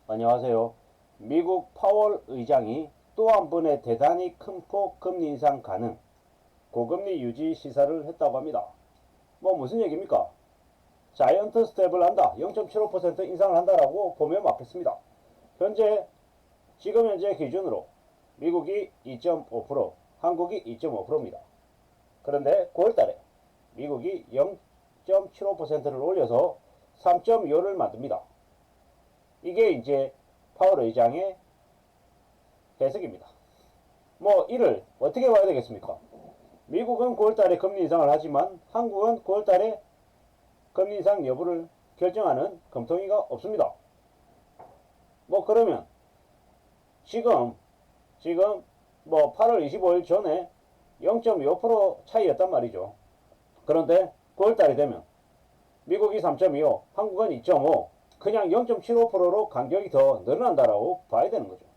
안녕하세요. 미국 파월 의장이 또 한 번의 대단히 큰 폭 금리 인상 가능, 고금리 유지 시사를 했다고 합니다. 무슨 얘기입니까? 자이언트 스텝을 한다. 0.75% 인상을 한다라고 보면 맞겠습니다. 지금 현재 기준으로 미국이 2.5%, 한국이 2.5%입니다. 그런데 9월달에 미국이 0.75%를 올려서 3.25를 만듭니다. 이게 이제 파월 의장의 해석입니다. 이를 어떻게 봐야 되겠습니까? 미국은 9월달에 금리 인상을 하지만 한국은 9월달에 금리 인상 여부를 결정하는 검토위가 없습니다. 그러면 지금 8월 25일 전에 0.25% 차이였단 말이죠. 그런데 9월달이 되면 미국이 3.25, 한국은 2.5, 그냥 0.75%로 간격이 더 늘어난다라고 봐야 되는 거죠.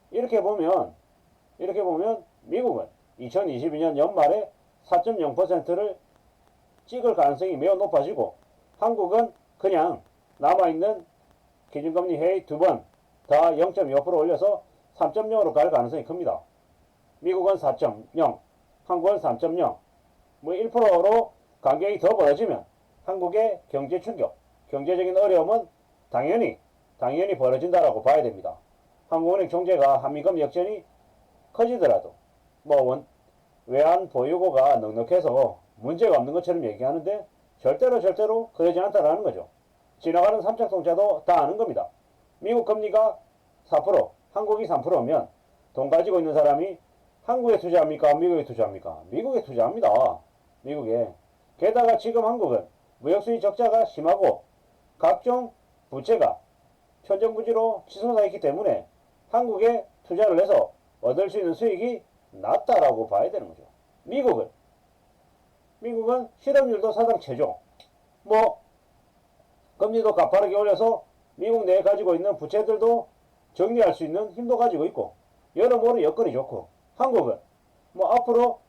이렇게 보면 미국은 2022년 연말에 4.0%를 찍을 가능성이 매우 높아지고, 한국은 그냥 남아있는 기준금리 회의 두 번 다 0.25% 올려서 3.0으로 갈 가능성이 큽니다. 미국은 4.0, 한국은 3.0, 1%로 간격이 더 벌어지면 한국의 경제 충격, 경제적인 어려움은 당연히 벌어진다라고 봐야 됩니다. 한국은행 총재가 한미금 역전이 커지더라도 외환 보유고가 넉넉해서 문제가 없는 것처럼 얘기하는데 절대로 그러지 않다라는 거죠. 지나가는 삼척동자도 다 아는 겁니다. 미국 금리가 4%, 한국이 3%면 돈 가지고 있는 사람이 한국에 투자합니까? 미국에 투자합니까? 미국에 투자합니다. 미국에. 게다가 지금 한국은 무역수지 적자가 심하고 각종 부채가 천정부지로 치솟아 있기 때문에 한국에 투자를 해서 얻을 수 있는 수익이 낮다라고 봐야 되는 거죠. 미국은 실업률도 사상 최저, 금리도 가파르게 올려서 미국 내에 가지고 있는 부채들도 정리할 수 있는 힘도 가지고 있고, 여러모로 여건이 좋고, 한국은 앞으로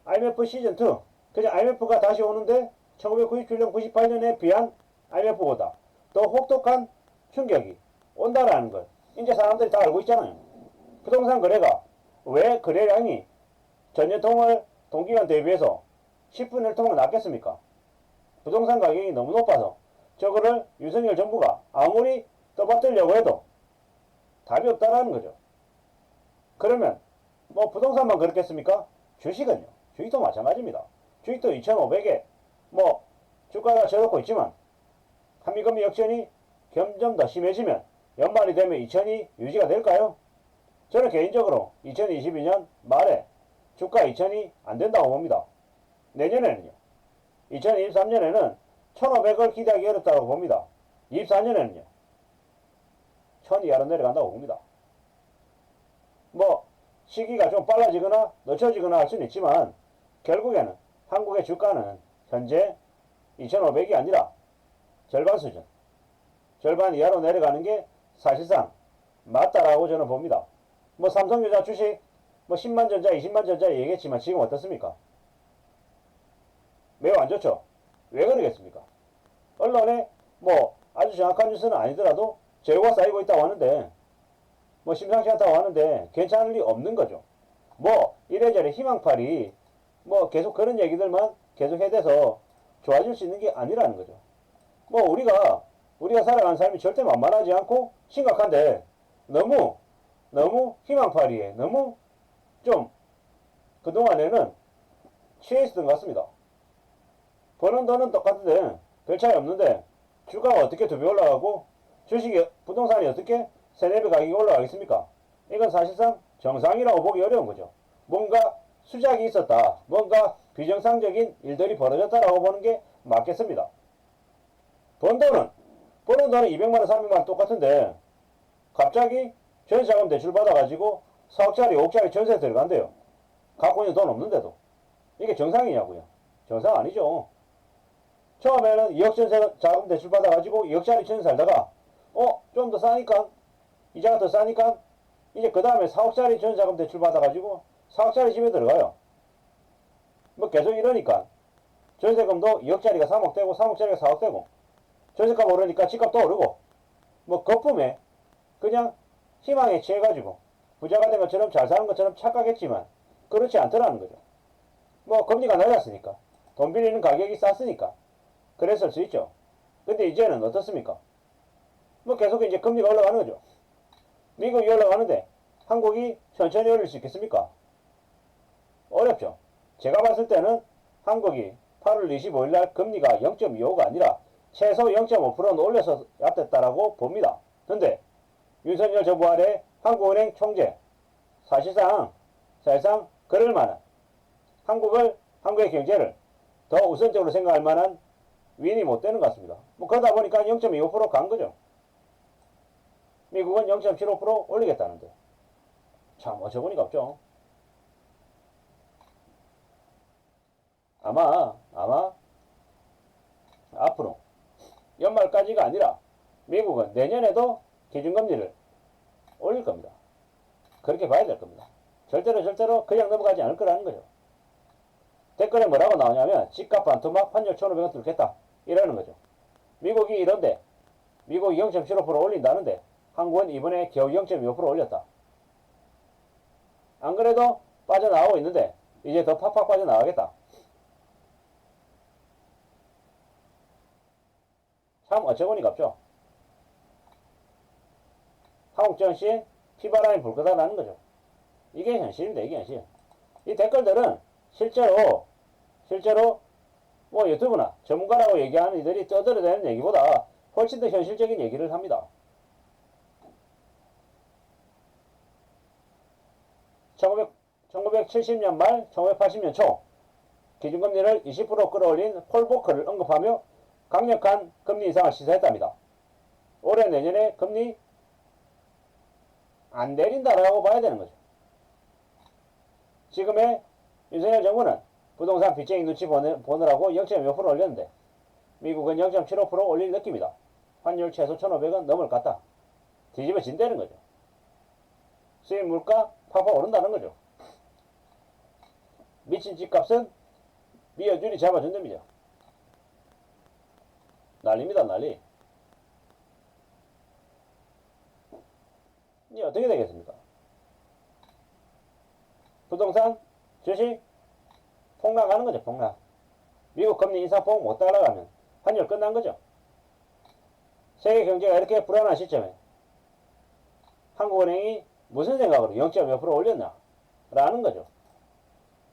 IMF 시즌2, 그냥 IMF가 다시 오는데 1997년 98년에 비한 IMF보다 더 혹독한 충격이 온다라는 걸 이제 사람들이 다 알고 있잖아요. 부동산 거래가 왜 거래량이 전년 동기간 대비해서 10분의 1통을 낮겠습니까? 부동산 가격이 너무 높아서 저거를 윤석열 정부가 아무리 떠받들려고 해도 답이 없다라는 거죠. 그러면 부동산만 그렇겠습니까? 주식도 마찬가지입니다. 주식도 2,500에 주가가 저렇고 있지만 한미금리 역전이 점점 더 심해지면 연말이 되면 2,000이 유지가 될까요? 저는 개인적으로 2022년 말에 주가 2,000이 안 된다고 봅니다. 내년에는요. 2023년에는 1,500을 기대하기 어렵다고 봅니다. 24년에는요. 1,000 이하로 내려간다고 봅니다. 시기가 좀 빨라지거나 늦춰지거나 할 수는 있지만 결국에는 한국의 주가는 현재 2,500이 아니라 절반 수준, 절반 이하로 내려가는 게 사실상 맞다라고 저는 봅니다. 삼성전자 주식 10만 전자, 20만 전자 얘기했지만 지금 어떻습니까? 매우 안 좋죠. 왜 그러겠습니까? 언론에 아주 정확한 뉴스는 아니더라도 재고가 쌓이고 있다고 하는데 심상치 않다고 하는데 괜찮을 리 없는 거죠. 이래저래 희망팔이 계속 그런 얘기들만 계속 해대서 좋아질 수 있는 게 아니라는 거죠. 우리가 살아가는 삶이 절대 만만하지 않고 심각한데 너무 희망팔이에 너무 좀 그동안에는 취해 있었던 것 같습니다. 버는 돈은 똑같은데 별 차이 없는데 주가가 어떻게 2배 올라가고 부동산이 어떻게 3, 4배 가격이 올라가겠습니까? 이건 사실상 정상이라고 보기 어려운 거죠. 뭔가 수작이 있었다, 뭔가 비정상적인 일들이 벌어졌다라고 보는 게 맞겠습니다. 버는 돈은 200만원, 300만원 똑같은데 갑자기 전세자금 대출 받아가지고 4억짜리, 5억짜리 전세 들어간대요. 갖고 있는 돈 없는데도. 이게 정상이냐고요? 정상 아니죠. 처음에는 2억 전세자금 대출 받아가지고 2억짜리 전세 살다가 좀 더 싸니까, 이자가 더 싸니까 이제 그 다음에 4억짜리 전세자금 대출 받아가지고 4억짜리 집에 들어가요. 계속 이러니까 전세금도 2억짜리가 3억 되고 3억짜리가 4억 되고 전세값 오르니까 집값도 오르고 뭐 거품에 그냥 희망에 취해가지고 부자가 된 것처럼 잘 사는 것처럼 착각했지만 그렇지 않더라는 거죠. 뭐 금리가 낮았으니까, 돈 빌리는 가격이 쌌으니까 그랬을 수 있죠. 근데 이제는 어떻습니까? 뭐 계속 이제 금리가 올라가는 거죠. 미국이 올라가는데 한국이 천천히 올릴 수 있겠습니까? 어렵죠. 제가 봤을 때는 한국이 8월 25일 날 금리가 0.25가 아니라 최소 0.5%는 올려서 얕댔다라고 봅니다. 근데 윤석열 정부 아래 한국은행 총재 사실상 그럴 만한 한국의 경제를 더 우선적으로 생각할 만한 윈이 못 되는 것 같습니다. 뭐 그러다 보니까 0.25%간 거죠. 미국은 0.75% 올리겠다는데 참 어처구니가 없죠. 아마 앞으로 연말까지가 아니라 미국은 내년에도 기준금리를 올릴 겁니다. 그렇게 봐야 될 겁니다. 절대로 그냥 넘어가지 않을 거라는 거죠. 댓글에 뭐라고 나오냐면 집값 반토막 환율 1,500원 뚫겠다 이러는 거죠. 미국이 이런데 미국이 0.75% 올린다는데 한국은 이번에 겨우 0.25% 올렸다. 안 그래도 빠져나오고 있는데 이제 더 팍팍 빠져나가겠다. 참 어처구니가 없죠. 한국 정신 피바람이 불 거다라는 거죠. 이게 현실입니다. 이게 현실. 이 댓글들은 실제로 뭐 유튜브나 전문가라고 얘기하는 이들이 떠들어대는 얘기보다 훨씬 더 현실적인 얘기를 합니다. 1970년 말 1980년 초 기준금리를 20% 끌어올린 폴 보커를 언급하며 강력한 금리 인상을 시사했답니다. 올해 내년에 금리 안 내린다라고 봐야 되는 거죠. 지금의 윤석열 정부는 부동산 빚쟁이 눈치 보느라고 0.5% 올렸는데 미국은 0.75% 올릴 느낌이다. 환율 최소 1,500원 넘을 것 같다. 뒤집어진다는 거죠. 수입 물가 팍팍 오른다는 거죠. 미친 집값은 미여준이 잡아준답니다. 난리입니다. 난리. 이게 어떻게 되겠습니까? 부동산, 주식 폭락하는 거죠. 폭락. 미국 금리 인상폭 못 따라가면 환율 끝난 거죠. 세계 경제가 이렇게 불안한 시점에 한국은행이 무슨 생각으로 0.5% 올렸나? 라는 거죠.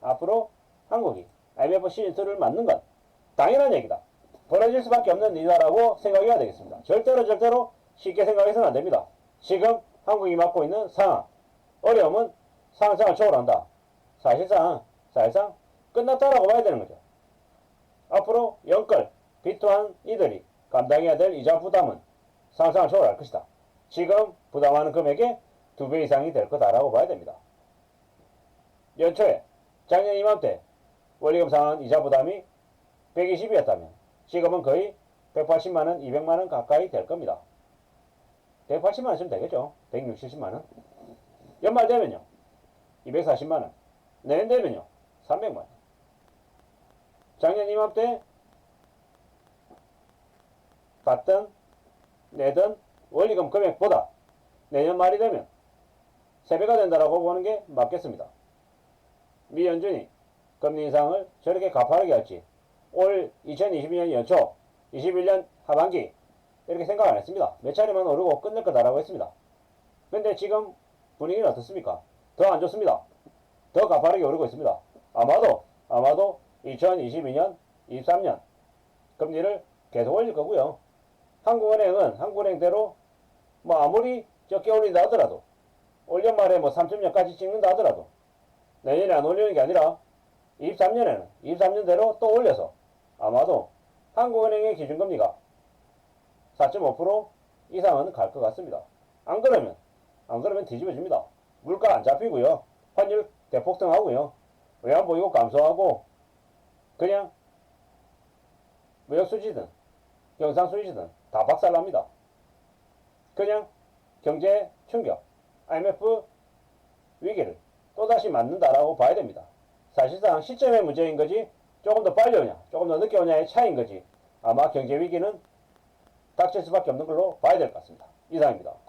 앞으로 한국이 IMF 시즌2를 맞는 건 당연한 얘기다. 벌어질 수밖에 없는 일이다라고 생각해야 되겠습니다. 절대로 쉽게 생각해서는 안 됩니다. 지금 한국이 맡고 있는 상황, 어려움은 상상을 초월한다. 사실상 끝났다라고 봐야 되는 거죠. 앞으로 연끌, 비토한 이들이 감당해야 될 이자 부담은 상상을 초월할 것이다. 지금 부담하는 금액의 2배 이상이 될 거다라고 봐야 됩니다. 연초에 작년 이맘때 원리금 상환 이자 부담이 120이었다면 지금은 거의 180만원, 200만원 가까이 될 겁니다. 180만원쯤 되겠죠. 160만원. 연말 되면요. 240만원. 내년 되면요. 300만원. 작년 이맘때 받던 내던 원리금 금액보다 내년 말이 되면 3배가 된다라고 보는 게 맞겠습니다. 미 연준이 금리 인상을 저렇게 가파르게 할지 올 2022년 연초 21년 하반기 이렇게 생각 안 했습니다. 몇 차례만 오르고 끝낼 거다라고 했습니다. 근데 지금 분위기는 어떻습니까? 더 안 좋습니다. 더 가파르게 오르고 있습니다. 아마도 2022년, 23년 금리를 계속 올릴 거고요. 한국은행은 한국은행대로 뭐 아무리 적게 올린다 하더라도 올 연말에 뭐 3.0까지 찍는다 하더라도 내년에 안 올리는 게 아니라 23년에는 23년대로 또 올려서 아마도 한국은행의 기준금리가 4.5% 이상은 갈 것 같습니다. 안 그러면 뒤집어집니다. 물가 안 잡히고요. 환율 대폭등하고요. 외환보유고 감소하고 그냥 무역수지든 경상수지든 다 박살납니다. 그냥 경제 충격, IMF 위기를 또다시 맞는다라고 봐야 됩니다. 사실상 시점의 문제인 거지 조금 더 빨리 오냐 조금 더 늦게 오냐의 차이인 거지 아마 경제 위기는 닥칠 수밖에 없는 걸로 봐야 될 것 같습니다. 이상입니다.